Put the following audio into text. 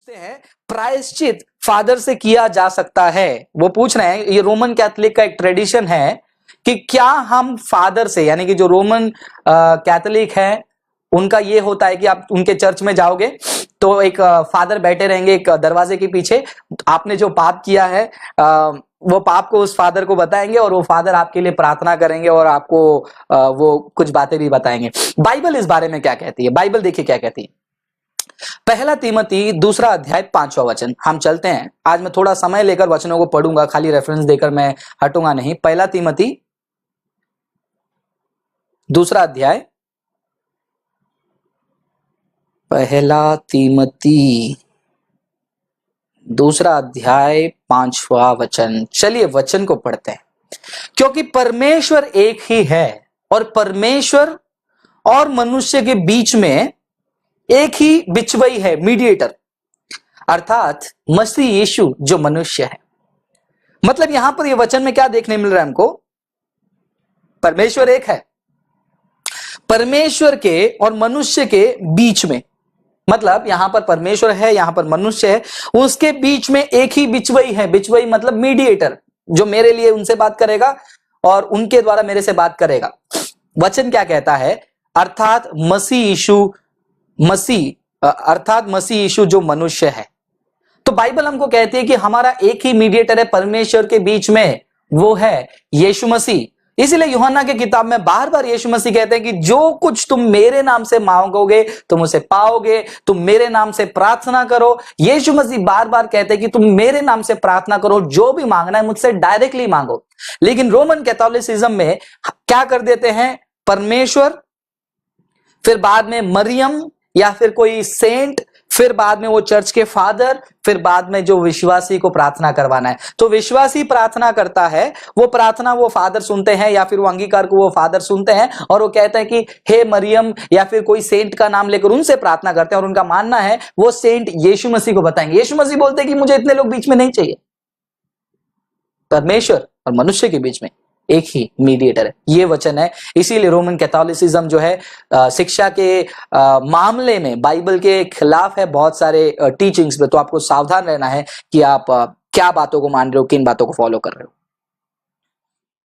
हैं प्रायश्चित फादर से किया जा सकता है। वो पूछ रहे हैं, ये रोमन कैथोलिक का एक ट्रेडिशन है कि क्या हम फादर से, यानी कि जो रोमन कैथोलिक है उनका ये होता है कि आप उनके चर्च में जाओगे तो एक फादर बैठे रहेंगे एक दरवाजे के पीछे, आपने जो पाप किया है वो पाप को उस फादर को बताएंगे और वो फादर आपके लिए प्रार्थना करेंगे और आपको वो कुछ बातें भी बताएंगे। बाइबल इस बारे में क्या कहती है? बाइबल देखिए क्या कहती है। पहला तीमोथी 2 अध्याय 5वां वचन, हम चलते हैं। आज मैं थोड़ा समय लेकर वचनों को पढ़ूंगा, खाली रेफरेंस देकर मैं हटूंगा नहीं। पहला तीमोथी 2 अध्याय, पहला तीमोथी 2 अध्याय 5वां वचन। चलिए वचन को पढ़ते हैं। क्योंकि परमेश्वर एक ही है और परमेश्वर और मनुष्य के बीच में एक ही बिचवई है, मीडिएटर, अर्थात मसीह यीशु जो मनुष्य है। मतलब यहां पर ये वचन में क्या देखने मिल रहा है हमको? परमेश्वर एक है, परमेश्वर के और मनुष्य के बीच में, मतलब यहां पर परमेश्वर है, यहां पर मनुष्य है, उसके बीच में एक ही बिचवई है। बिचवई मतलब मीडिएटर, जो मेरे लिए उनसे बात करेगा और उनके द्वारा मेरे से बात करेगा। वचन क्या कहता है? अर्थात मसीह यीशु, अर्थात मसीह यीशु जो मनुष्य है। तो बाइबल हमको कहती है कि हमारा एक ही मीडिएटर है परमेश्वर के बीच में, वो है यीशु मसीह। इसीलिए यूहन्ना के किताब में बार बार यीशु मसीह कहते हैं कि जो कुछ तुम मेरे नाम से मांगोगे तुम उसे पाओगे, तुम मेरे नाम से प्रार्थना करो। यीशु मसीह बार बार कहते हैं कि तुम मेरे नाम से प्रार्थना करो, जो भी मांगना है मुझसे डायरेक्टली मांगो। लेकिन रोमन कैथोलिसिज्म में क्या कर देते हैं? परमेश्वर, फिर बाद में मरियम या फिर कोई सेंट, फिर बाद में वो चर्च के फादर, फिर बाद में जो विश्वासी को प्रार्थना करवाना है। तो विश्वासी प्रार्थना करता है, वो प्रार्थना वो फादर सुनते हैं या फिर वो अंगीकार को वो फादर सुनते हैं और वो कहते हैं कि हे मरियम, या फिर कोई सेंट का नाम लेकर उनसे प्रार्थना करते हैं और उनका मानना है वो सेंट यीशु मसीह को बताएंगे। यीशु मसीह बोलते हैं कि मुझे इतने लोग बीच में नहीं चाहिए, परमेश्वर और मनुष्य के बीच में एक ही मीडिएटर है। ये वचन है। इसीलिए रोमन कैथोलिसिज्म जो है शिक्षा के मामले में बाइबल के खिलाफ है बहुत सारे टीचिंग्स में। तो आपको सावधान रहना है कि आप क्या बातों को मान रहे हो, किन बातों को फॉलो कर रहे हो।